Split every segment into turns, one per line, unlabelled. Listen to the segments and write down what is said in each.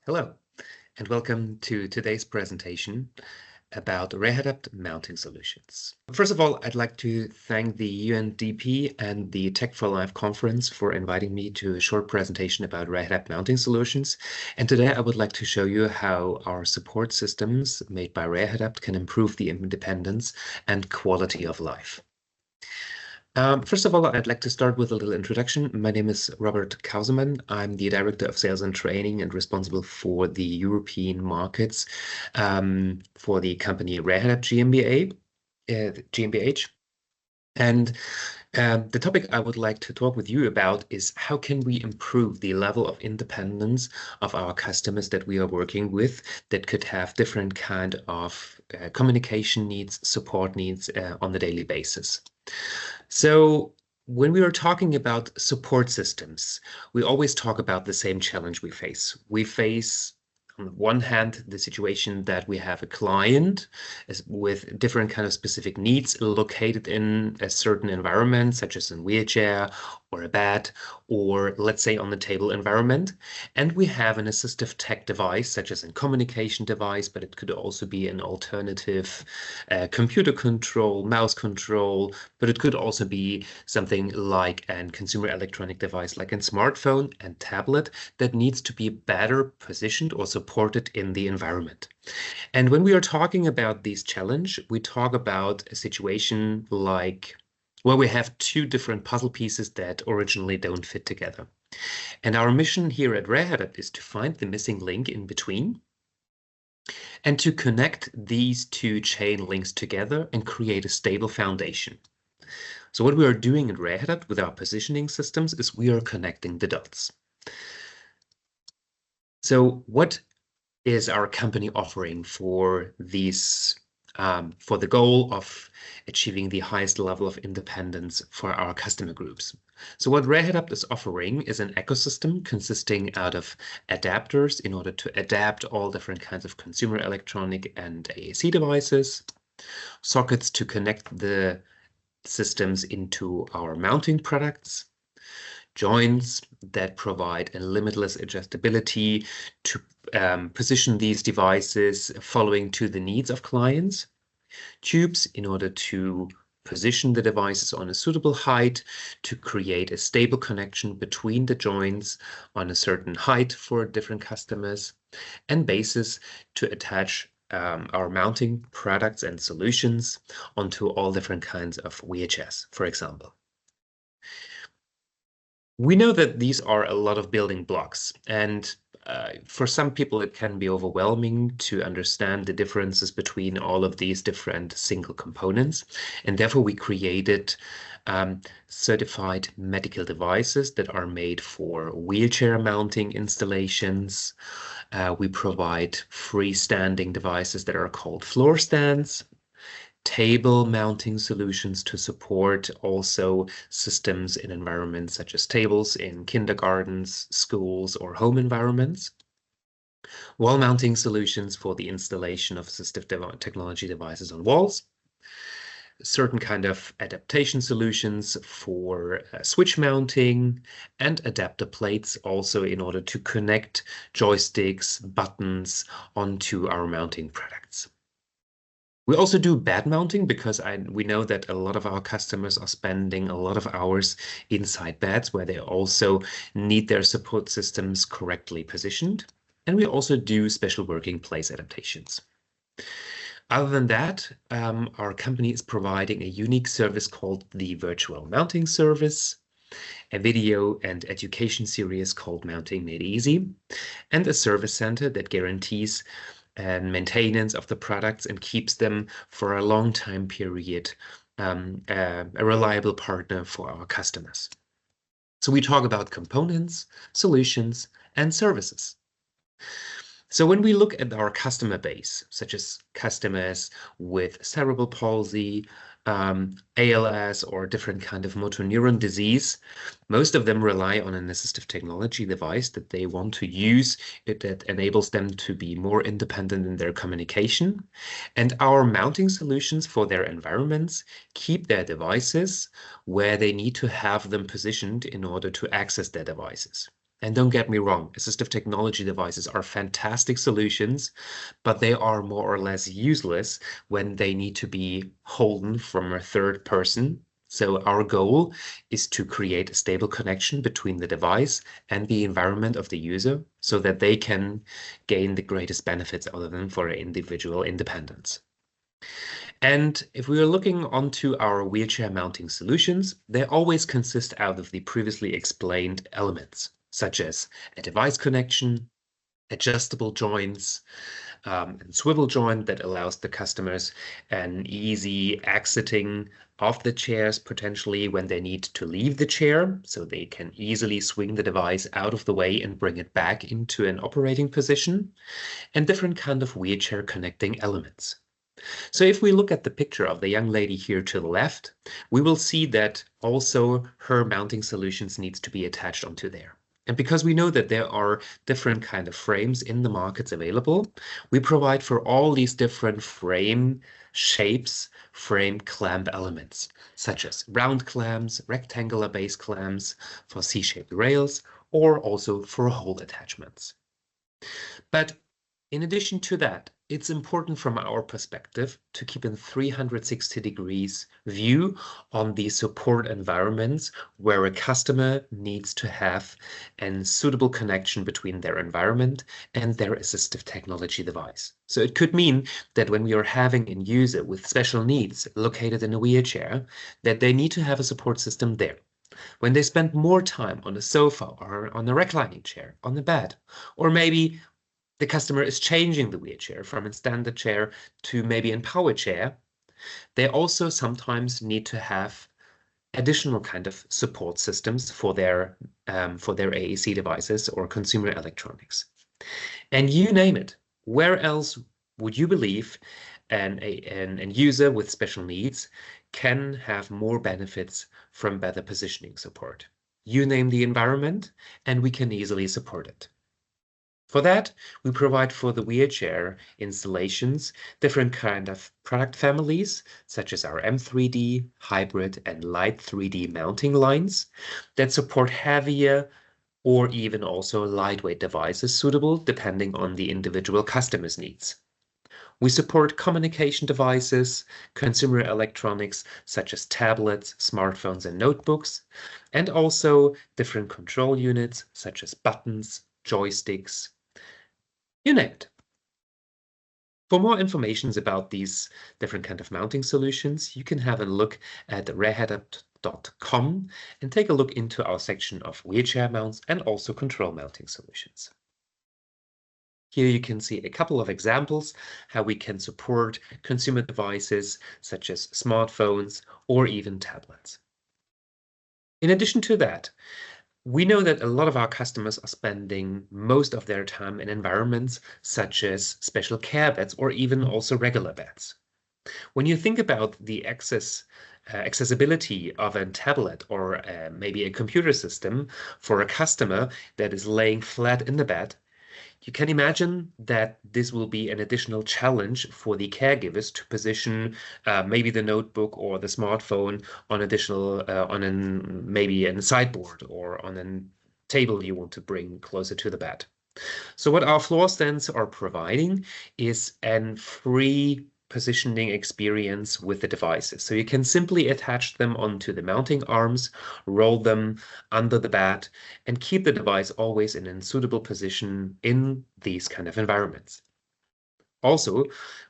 Hello, and welcome to today's presentation about Rehadapt mounting solutions. First of all, I'd like to thank the UNDP and the Tech4Life conference for inviting me to a short presentation about Rehadapt mounting solutions. And today I would like to show you how our support systems made by Rehadapt can improve the independence and quality of life. First of all, I'd like to start with a little introduction. My name is Robert Kausemann. I'm the Director of Sales and Training and responsible for the European markets for the company Rehadapt GmbH. And the topic I would like to talk with you about is how can we improve the level of independence of our customers that we are working with that could have different kind of communication needs, support needs on the daily basis. So when we are talking about support systems, we always talk about the same challenge we face. We face, on the one hand, the situation that we have a client with different kind of specific needs located in a certain environment, such as a wheelchair or a bed, or let's say on the table environment. And we have an assistive tech device, such as a communication device, but it could also be an alternative computer control, mouse control, but it could also be something like a consumer electronic device, like a smartphone and tablet that needs to be better positioned or supported in the environment. And when we are talking about this challenge, we talk about a situation like where we have two different puzzle pieces that originally don't fit together. And our mission here at Rehadapt is to find the missing link in between and to connect these two chain links together and create a stable foundation. So what we are doing at Rehadapt with our positioning systems is we are connecting the dots. So what is our company offering for these for the goal of achieving the highest level of independence for our customer groups? So what Rehadapt is offering is an ecosystem consisting out of adapters in order to adapt all different kinds of consumer electronic and AAC devices, sockets to connect the systems into our mounting products, joints that provide a limitless adjustability to position these devices following to the needs of clients, tubes in order to position the devices on a suitable height to create a stable connection between the joints on a certain height for different customers, and bases to attach our mounting products and solutions onto all different kinds of wheelchairs, for example. We know that these are a lot of building blocks, and for some people it can be overwhelming to understand the differences between all of these different single components, and therefore we created certified medical devices that are made for wheelchair mounting installations. We provide freestanding devices that are called floor stands, table mounting solutions to support also systems in environments such as tables in kindergartens, schools, or home environments. Wall mounting solutions for the installation of assistive technology devices on walls. Certain kind of adaptation solutions for switch mounting, and adapter plates also in order to connect joysticks, buttons onto our mounting products. We also do bed mounting because we know that a lot of our customers are spending a lot of hours inside beds where they also need their support systems correctly positioned. And we also do special working place adaptations. Other than that, our company is providing a unique service called the Virtual Mounting Service, a video and education series called Mounting Made Easy, and a service center that guarantees and maintenance of the products and keeps them for a long time period, a reliable partner for our customers. So we talk about components, solutions, and services. So when we look at our customer base, such as customers with cerebral palsy, ALS, or different kind of motor neuron disease, most of them rely on an assistive technology device that they want to use that enables them to be more independent in their communication. And our mounting solutions for their environments keep their devices where they need to have them positioned in order to access their devices. And don't get me wrong, assistive technology devices are fantastic solutions, but they are more or less useless when they need to be holden from a third person. So our goal is to create a stable connection between the device and the environment of the user so that they can gain the greatest benefits out of them for individual independence. And if we are looking onto our wheelchair mounting solutions, they always consist out of the previously explained elements, such as a device connection, adjustable joints, and swivel joint that allows the customers an easy exiting of the chairs potentially when they need to leave the chair, so they can easily swing the device out of the way and bring it back into an operating position, and different kind of wheelchair connecting elements. So if we look at the picture of the young lady here to the left, we will see that also her mounting solutions needs to be attached onto there. And because we know that there are different kind of frames in the markets available, we provide for all these different frame shapes, frame clamp elements, such as round clamps, rectangular base clamps for C-shaped rails, or also for hole attachments. But in addition to that, it's important from our perspective to keep a 360 degrees view on the support environments where a customer needs to have a suitable connection between their environment and their assistive technology device. So it could mean that when we are having a user with special needs located in a wheelchair, that they need to have a support system there. When they spend more time on a sofa or on a reclining chair, on the bed, or maybe the customer is changing the wheelchair from a standard chair to maybe a power chair, they also sometimes need to have additional kind of support systems for their AAC devices or consumer electronics. And you name it, where else would you believe an user with special needs can have more benefits from better positioning support? You name the environment, and we can easily support it. For that, we provide for the wheelchair installations different kind of product families, such as our M3D, hybrid, and light 3D mounting lines that support heavier or even also lightweight devices suitable depending on the individual customer's needs. We support communication devices, consumer electronics such as tablets, smartphones, and notebooks, and also different control units such as buttons, joysticks, you name it. For more information about these different kind of mounting solutions, you can have a look at rehadapt.com and take a look into our section of wheelchair mounts and also control mounting solutions. Here you can see a couple of examples how we can support consumer devices such as smartphones or even tablets. In addition to that, we know that a lot of our customers are spending most of their time in environments such as special care beds or even also regular beds. When you think about the accessibility of a tablet or maybe a computer system for a customer that is laying flat in the bed, you can imagine that this will be an additional challenge for the caregivers to position maybe the notebook or the smartphone on maybe a sideboard or on a table you want to bring closer to the bed. So what our floor stands are providing is a free positioning experience with the devices. So you can simply attach them onto the mounting arms, roll them under the bed, and keep the device always in a suitable position in these kind of environments. Also,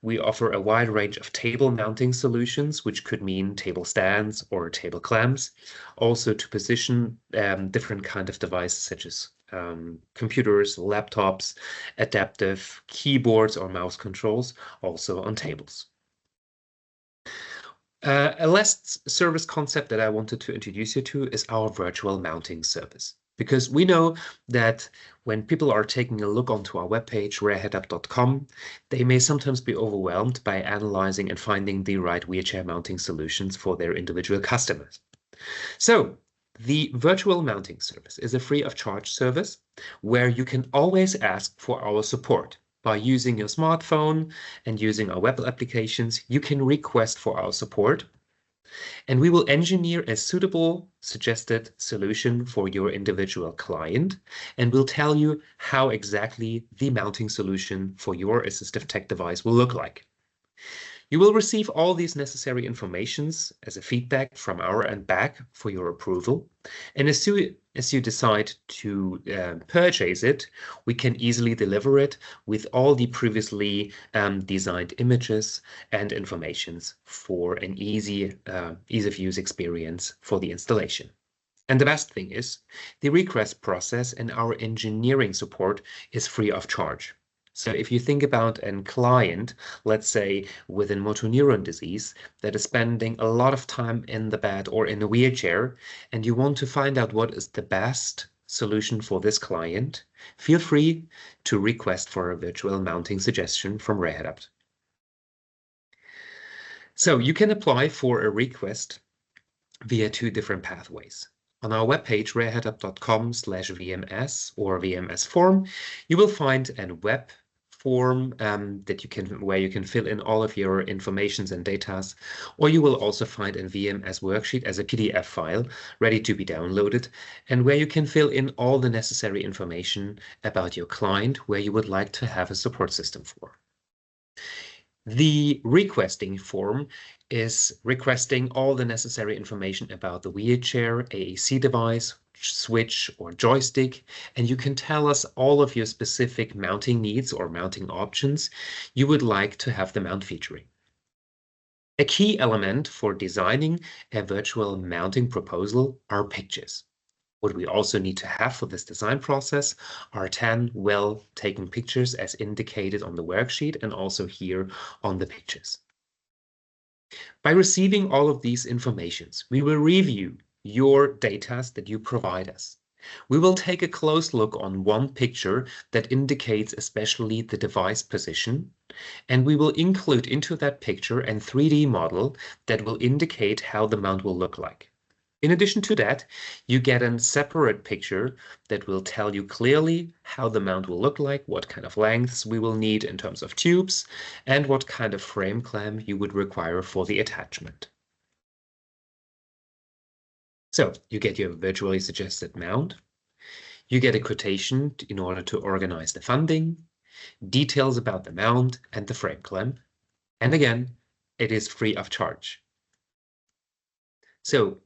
we offer a wide range of table mounting solutions, which could mean table stands or table clamps, also to position different kind of devices such as computers, laptops, adaptive keyboards or mouse controls, also on tables. A last service concept that I wanted to introduce you to is our virtual mounting service. Because we know that when people are taking a look onto our webpage, rehadapt.com, they may sometimes be overwhelmed by analyzing and finding the right wheelchair mounting solutions for their individual customers. So the virtual mounting service is a free of charge service where you can always ask for our support. By using your smartphone and using our web applications, you can request for our support. and we will engineer a suitable suggested solution for your individual client, and we'll tell you how exactly the mounting solution for your assistive tech device will look like. You will receive all these necessary informations as a feedback from our end back for your approval. And as you decide to purchase it, we can easily deliver it with all the previously designed images and informations for an easy ease of use experience for the installation. And the best thing is, the request process and our engineering support is free of charge. So if you think about a client, let's say within motor neuron disease, that is spending a lot of time in the bed or in a wheelchair, and you want to find out what is the best solution for this client, feel free to request for a virtual mounting suggestion from Rehadapt. So you can apply for a request via two different pathways. On our webpage, rehadapt.com/VMS or VMS form, you will find a web form where you can fill in all of your informations and datas, or you will also find a VMS worksheet as a PDF file ready to be downloaded, and where you can fill in all the necessary information about your client where you would like to have a support system for. The requesting form is requesting all the necessary information about the wheelchair, AAC device, switch, or joystick, and you can tell us all of your specific mounting needs or mounting options you would like to have the mount featuring. A key element for designing a virtual mounting proposal are pictures. What we also need to have for this design process are 10 well-taken pictures as indicated on the worksheet and also here on the pictures. By receiving all of these informations, we will review your data that you provide us. We will take a close look on one picture that indicates especially the device position, and we will include into that picture a 3D model that will indicate how the mount will look like. In addition to that, you get a separate picture that will tell you clearly how the mount will look like, what kind of lengths we will need in terms of tubes, and what kind of frame clamp you would require for the attachment. So you get your virtually suggested mount, you get a quotation in order to organize the funding, details about the mount and the frame clamp, and again, it is free of charge. So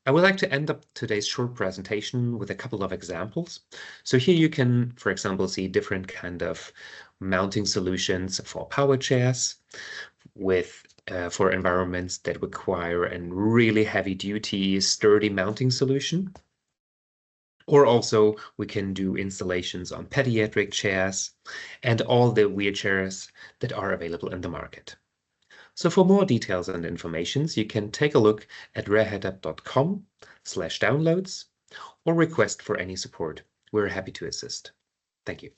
I would like to end up today's short presentation with a couple of examples. So here you can, for example, see different kind of mounting solutions for power chairs for environments that require a really heavy-duty, sturdy mounting solution. Or also we can do installations on pediatric chairs and all the wheelchairs that are available in the market. So for more details and informations, you can take a look at rehadapt.com/downloads or request for any support. We're happy to assist. Thank you.